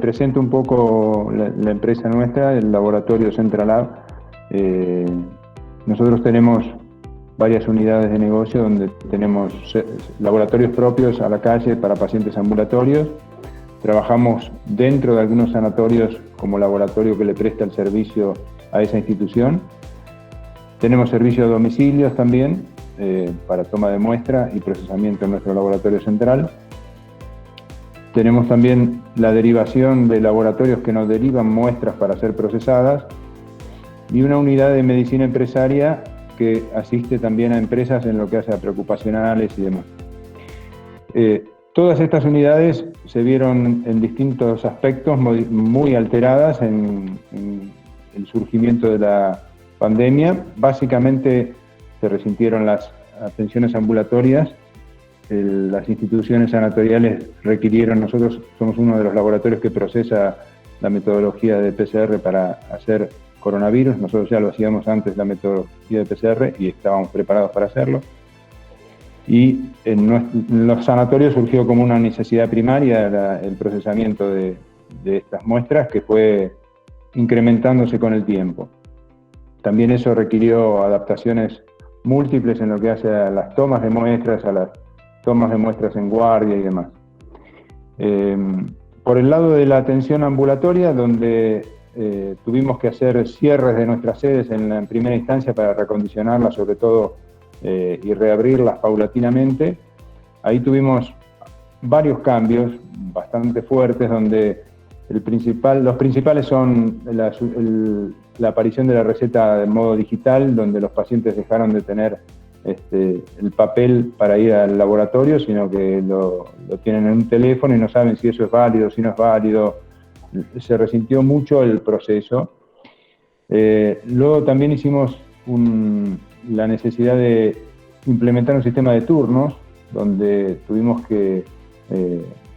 presento un poco la empresa nuestra, el laboratorio Centralab. Nosotros tenemos varias unidades de negocio donde tenemos laboratorios propios a la calle para pacientes ambulatorios. Trabajamos dentro de algunos sanatorios como laboratorio que le presta el servicio a esa institución. Tenemos servicio a domicilios también para toma de muestra y procesamiento en nuestro laboratorio central. Tenemos también la derivación de laboratorios que nos derivan muestras para ser procesadas y una unidad de medicina empresaria que asiste también a empresas en lo que hace a preocupacionales y demás. Todas estas unidades se vieron en distintos aspectos muy alteradas en el surgimiento de la pandemia. Básicamente se resintieron las atenciones ambulatorias, las instituciones sanatoriales requirieron, nosotros somos uno de los laboratorios que procesa la metodología de PCR para hacer coronavirus, nosotros ya lo hacíamos antes la metodología de PCR y estábamos preparados para hacerlo. Y en los sanatorios surgió como una necesidad primaria el procesamiento de estas muestras que fue incrementándose con el tiempo. También eso requirió adaptaciones múltiples en lo que hace a las tomas de muestras, a las tomas de muestras en guardia y demás. Por el lado de la atención ambulatoria, donde tuvimos que hacer cierres de nuestras sedes en primera instancia para recondicionarlas sobre todo y reabrirlas paulatinamente, ahí tuvimos varios cambios bastante fuertes donde los principales son la aparición de la receta de modo digital, donde los pacientes dejaron de tener el papel para ir al laboratorio, sino que lo tienen en un teléfono y no saben si eso es válido, si no es válido. Se resintió mucho el proceso. Luego también hicimos la necesidad de implementar un sistema de turnos, donde tuvimos que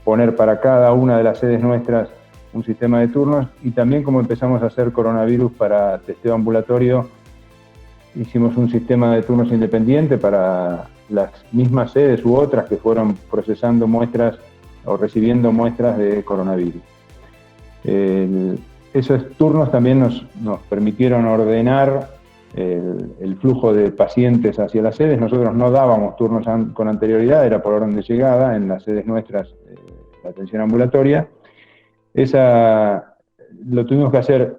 poner para cada una de las sedes nuestras un sistema de turnos, y también como empezamos a hacer coronavirus para testeo ambulatorio, hicimos un sistema de turnos independiente para las mismas sedes u otras que fueron procesando muestras o recibiendo muestras de coronavirus. Esos turnos también nos permitieron ordenar el flujo de pacientes hacia las sedes. Nosotros no dábamos turnos con anterioridad, era por orden de llegada en las sedes nuestras, la atención ambulatoria. Lo tuvimos que hacer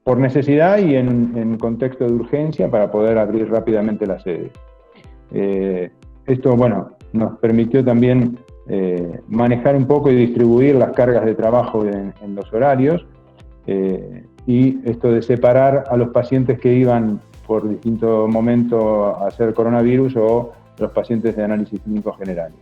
por necesidad y en contexto de urgencia para poder abrir rápidamente la sede. Esto, bueno, nos permitió también manejar un poco y distribuir las cargas de trabajo en los horarios, y esto de separar a los pacientes que iban por distintos momentos a hacer coronavirus o los pacientes de análisis clínicos generales.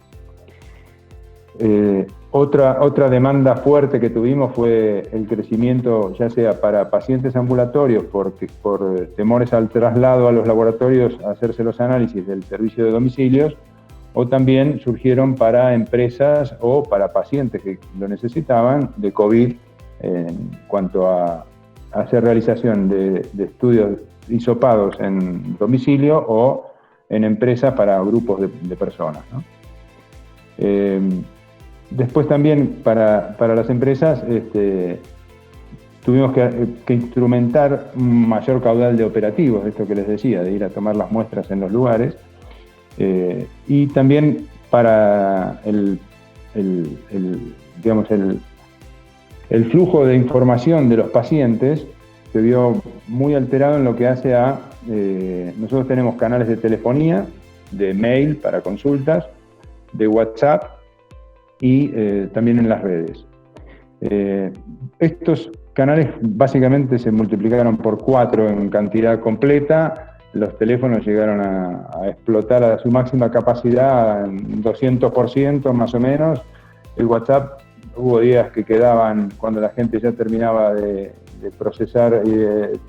Otra demanda fuerte que tuvimos fue el crecimiento, ya sea para pacientes ambulatorios por temores al traslado a los laboratorios a hacerse los análisis del servicio de domicilios, o también surgieron para empresas o para pacientes que lo necesitaban de COVID en cuanto a hacer realización de estudios hisopados en domicilio o en empresas para grupos de personas, ¿no? Después también para las empresas tuvimos que instrumentar un mayor caudal de operativos, esto que les decía, de ir a tomar las muestras en los lugares, y también para el flujo de información de los pacientes se vio muy alterado en lo que hace a... nosotros tenemos canales de telefonía, de mail para consultas, de WhatsApp y también en las redes. Estos canales básicamente se multiplicaron por 4 en cantidad completa. Los teléfonos llegaron a explotar a su máxima capacidad en 200% más o menos. El WhatsApp, hubo días que quedaban, cuando la gente ya terminaba de procesar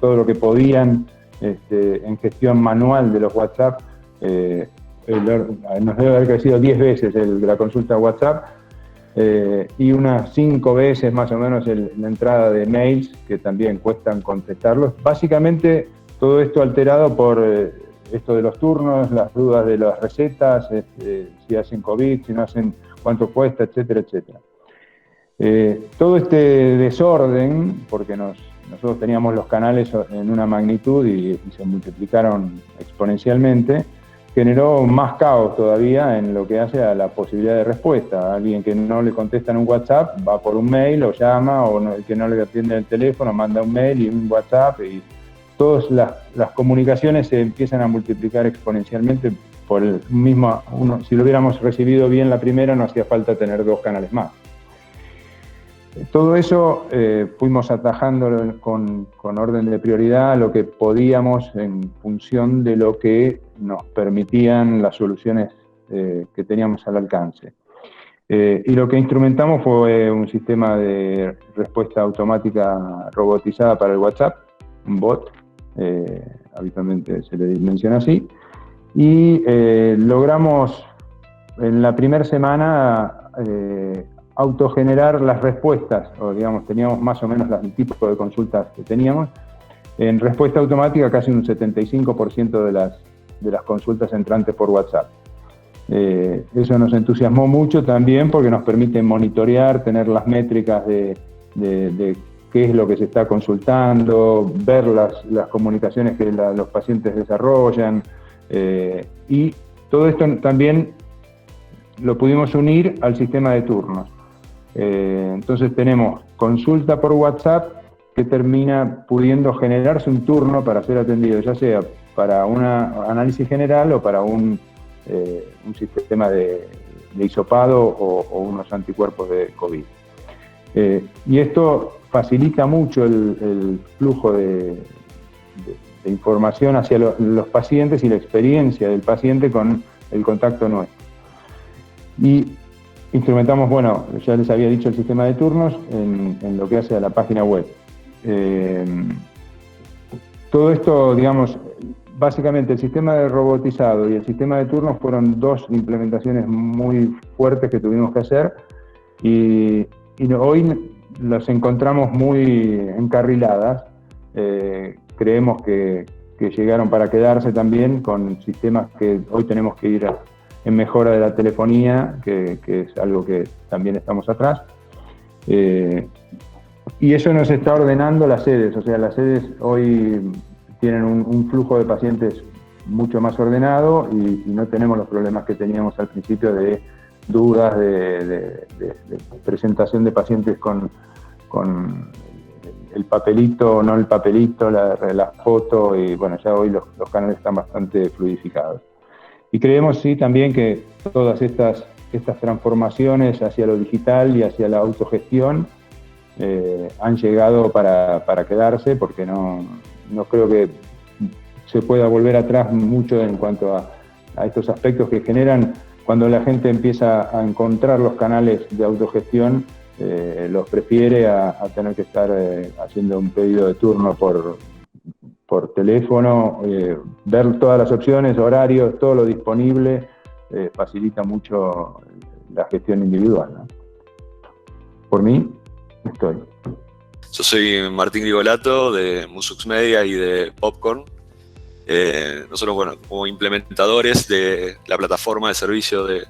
todo lo que podían en gestión manual de los WhatsApp, nos debe haber crecido 10 veces la consulta WhatsApp, y unas 5 veces más o menos la entrada de mails, que también cuestan contestarlos. Básicamente todo esto alterado por esto de los turnos, las dudas de las recetas, si hacen COVID, si no hacen, cuánto cuesta, etcétera, etcétera. Todo este desorden, porque nosotros teníamos los canales en una magnitud y se multiplicaron exponencialmente, generó más caos todavía en lo que hace a la posibilidad de respuesta. Alguien que no le contesta en un WhatsApp va por un mail o llama, o el que no le atiende el teléfono manda un mail y un WhatsApp, y todas las comunicaciones se empiezan a multiplicar exponencialmente por el mismo. Si lo hubiéramos recibido bien la primera, no hacía falta tener 2 canales más. Todo eso fuimos atajando con orden de prioridad lo que podíamos en función de lo que nos permitían las soluciones que teníamos al alcance. Y lo que instrumentamos fue un sistema de respuesta automática robotizada para el WhatsApp, un bot, habitualmente se le menciona así, y logramos en la primera semana autogenerar las respuestas, o digamos, teníamos más o menos el tipo de consultas que teníamos. En respuesta automática, casi un 75% de las consultas entrantes por WhatsApp. Eso nos entusiasmó mucho también porque nos permite monitorear, tener las métricas de qué es lo que se está consultando, ver las comunicaciones que los pacientes desarrollan, y todo esto también lo pudimos unir al sistema de turnos. Entonces tenemos consulta por WhatsApp que termina pudiendo generarse un turno para ser atendido, ya sea para un análisis general o para un sistema de hisopado o unos anticuerpos de COVID. Y esto facilita mucho el flujo de información hacia los pacientes y la experiencia del paciente con el contacto nuestro. Y instrumentamos, bueno, ya les había dicho, el sistema de turnos en lo que hace a la página web. Todo esto, digamos, básicamente el sistema de robotizado y el sistema de turnos fueron 2 implementaciones muy fuertes que tuvimos que hacer, y hoy las encontramos muy encarriladas. Creemos que llegaron para quedarse también, con sistemas que hoy tenemos que ir en mejora de la telefonía, que es algo que también estamos atrás. Y eso nos está ordenando las sedes, o sea, las sedes hoy tienen un flujo de pacientes mucho más ordenado y no tenemos los problemas que teníamos al principio de dudas, de presentación de pacientes con el papelito o no el papelito, la foto, y bueno, ya hoy los canales están bastante fluidificados. Y creemos, sí, también que todas estas transformaciones hacia lo digital y hacia la autogestión han llegado para quedarse, porque no creo que se pueda volver atrás mucho en cuanto a estos aspectos que generan. Cuando la gente empieza a encontrar los canales de autogestión, los prefiere a tener que estar haciendo un pedido de turno por teléfono. Ver todas las opciones, horarios, todo lo disponible, facilita mucho la gestión individual, ¿no? Por mí, estoy. Yo soy Martín Grigolato, de Musux Media y de Popcorn. Nosotros, bueno, como implementadores de la plataforma de servicio de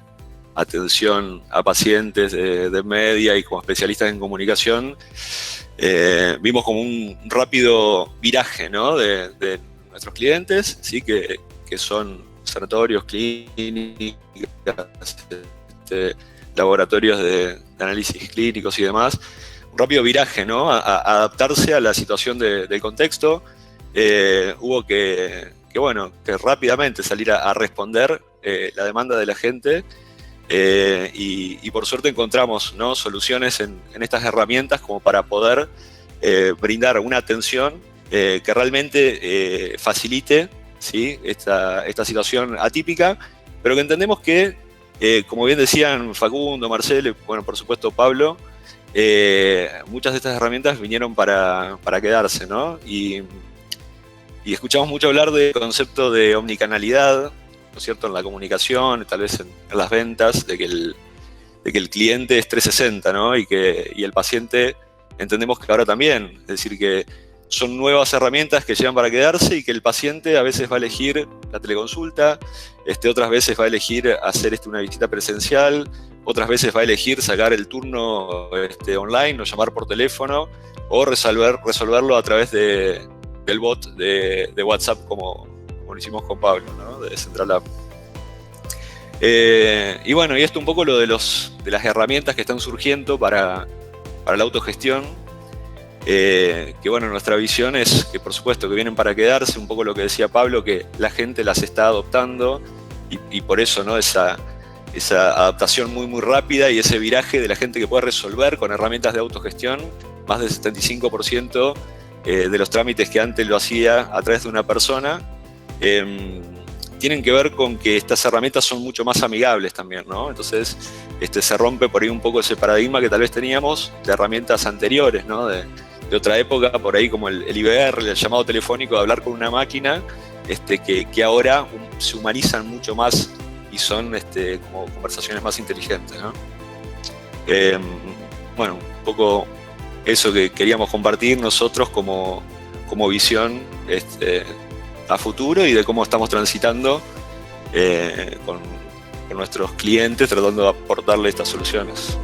atención a pacientes de media y como especialistas en comunicación, vimos como un rápido viraje, ¿no?, de nuestros clientes, ¿sí?, que son sanatorios, clínicas, laboratorios de análisis clínicos y demás. Un rápido viraje, ¿no?, a adaptarse a la situación del contexto. Hubo que rápidamente salir a responder la demanda de la gente, y por suerte encontramos, ¿no?, soluciones en estas herramientas como para poder brindar una atención que realmente facilite, ¿sí?, esta situación atípica, pero que entendemos que, como bien decían Facundo, Marcelo y, bueno, por supuesto Pablo, muchas de estas herramientas vinieron para quedarse, ¿no? Y escuchamos mucho hablar del concepto de omnicanalidad, ¿no es cierto?, en la comunicación, tal vez en las ventas, de que el cliente es 360, ¿no? Y el paciente, entendemos que ahora también, es decir, que son nuevas herramientas que llegan para quedarse y que el paciente a veces va a elegir la teleconsulta, otras veces va a elegir hacer una visita presencial, otras veces va a elegir sacar el turno online o llamar por teléfono o resolverlo a través del bot de WhatsApp como lo hicimos con Pablo, ¿no? De Central App. Y bueno, y esto un poco lo de las herramientas que están surgiendo para la autogestión, que bueno, nuestra visión es que por supuesto que vienen para quedarse, un poco lo que decía Pablo, que la gente las está adoptando y por eso, ¿no? Esa adaptación muy muy rápida y ese viraje de la gente que puede resolver con herramientas de autogestión, más del 75% de los trámites que antes lo hacía a través de una persona, tienen que ver con que estas herramientas son mucho más amigables también, ¿no? Entonces se rompe por ahí un poco ese paradigma que tal vez teníamos de herramientas anteriores, ¿no? De otra época, por ahí como el IVR, el llamado telefónico, de hablar con una máquina, que ahora se humanizan mucho más y son como conversaciones más inteligentes, ¿no? Bueno, un poco eso que queríamos compartir nosotros como visión a futuro y de cómo estamos transitando con nuestros clientes tratando de aportarle estas soluciones.